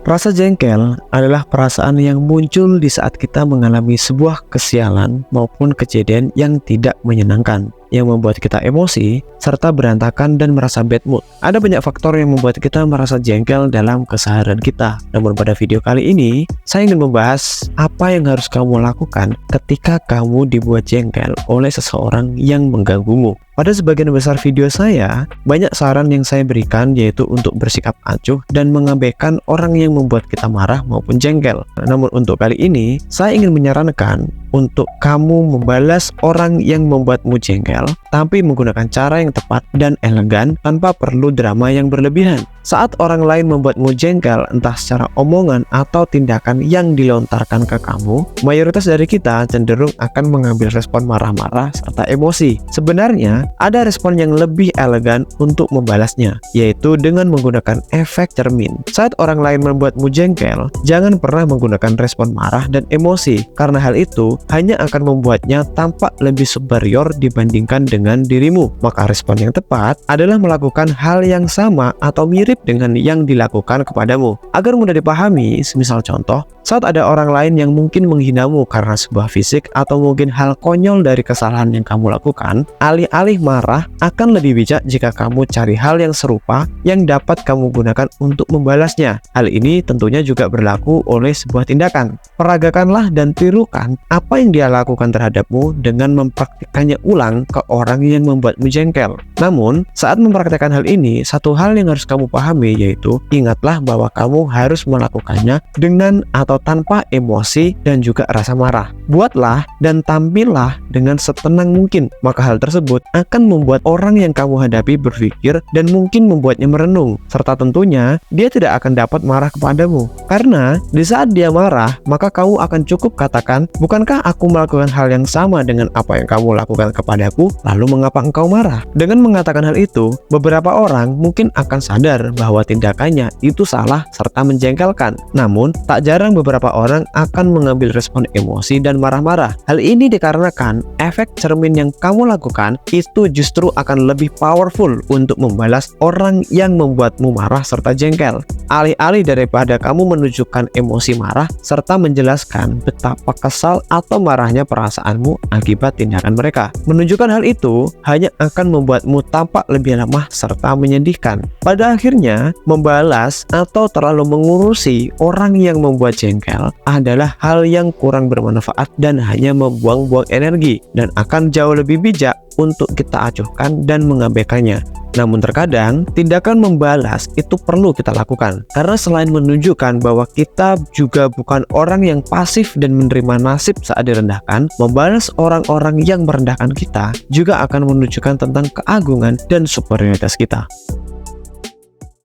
Rasa jengkel adalah perasaan yang muncul di saat kita mengalami sebuah kesialan maupun kejadian yang tidak menyenangkan, yang membuat kita emosi serta berantakan dan merasa bad mood. Ada banyak faktor yang membuat kita merasa jengkel dalam keseharian kita. Namun pada video kali ini, saya ingin membahas apa yang harus kamu lakukan ketika kamu dibuat jengkel oleh seseorang yang mengganggumu. Pada sebagian besar video saya, banyak saran yang saya berikan yaitu untuk bersikap acuh dan mengabaikan orang yang membuat kita marah maupun jengkel. Namun untuk kali ini, saya ingin menyarankan untuk kamu membalas orang yang membuatmu jengkel, tapi menggunakan cara yang tepat dan elegan tanpa perlu drama yang berlebihan. Saat orang lain membuatmu jengkel, entah secara omongan atau tindakan yang dilontarkan ke kamu, mayoritas dari kita cenderung akan mengambil respon marah-marah serta emosi. Sebenarnya, ada respon yang lebih elegan untuk membalasnya, yaitu dengan menggunakan efek cermin. Saat orang lain membuatmu jengkel, jangan pernah menggunakan respon marah dan emosi, karena hal itu hanya akan membuatnya tampak lebih superior dibandingkan dengan dirimu. Maka respon yang tepat adalah melakukan hal yang sama atau mirip dengan yang dilakukan kepadamu. Agar mudah dipahami, semisal contoh, saat ada orang lain yang mungkin menghinamu karena sebuah fisik atau mungkin hal konyol dari kesalahan yang kamu lakukan, alih-alih marah, akan lebih bijak jika kamu cari hal yang serupa yang dapat kamu gunakan untuk membalasnya. Hal ini tentunya juga berlaku oleh sebuah tindakan. Peragakanlah dan tirukan apa yang dia lakukan terhadapmu dengan mempraktikkannya ulang ke orang yang membuatmu jengkel. Namun, saat mempraktikkan hal ini, satu hal yang harus kamu pahami yaitu ingatlah bahwa kamu harus melakukannya dengan atau tanpa emosi dan juga rasa marah. Buatlah dan tampillah dengan setenang mungkin, maka hal tersebut akan membuat orang yang kamu hadapi berpikir dan mungkin membuatnya merenung, serta tentunya dia tidak akan dapat marah kepadamu. Karena di saat dia marah, maka kamu akan cukup katakan, bukankah aku melakukan hal yang sama dengan apa yang kamu lakukan kepadaku, lalu mengapa engkau marah? Dengan mengatakan hal itu, beberapa orang mungkin akan sadar bahwa tindakannya itu salah serta menjengkelkan. Namun, tak jarang beberapa orang akan mengambil respon emosi dan marah-marah. Hal ini dikarenakan efek cermin yang kamu lakukan itu justru akan lebih powerful untuk membalas orang yang membuatmu marah serta jengkel. Alih-alih daripada kamu menunjukkan emosi marah serta menjelaskan betapa kesal atau marahnya perasaanmu akibat tindakan mereka. Menunjukkan hal itu hanya akan membuatmu tampak lebih lemah serta menyedihkan. Pada akhirnya, membalas atau terlalu mengurusi orang yang membuat jengkel adalah hal yang kurang bermanfaat dan hanya membuang-buang energi, dan akan jauh lebih bijak untuk kita acuhkan dan mengabaikannya. Namun terkadang, tindakan membalas itu perlu kita lakukan, karena selain menunjukkan bahwa kita juga bukan orang yang pasif dan menerima nasib saat direndahkan, membalas orang-orang yang merendahkan kita juga akan menunjukkan tentang keagungan dan superioritas kita.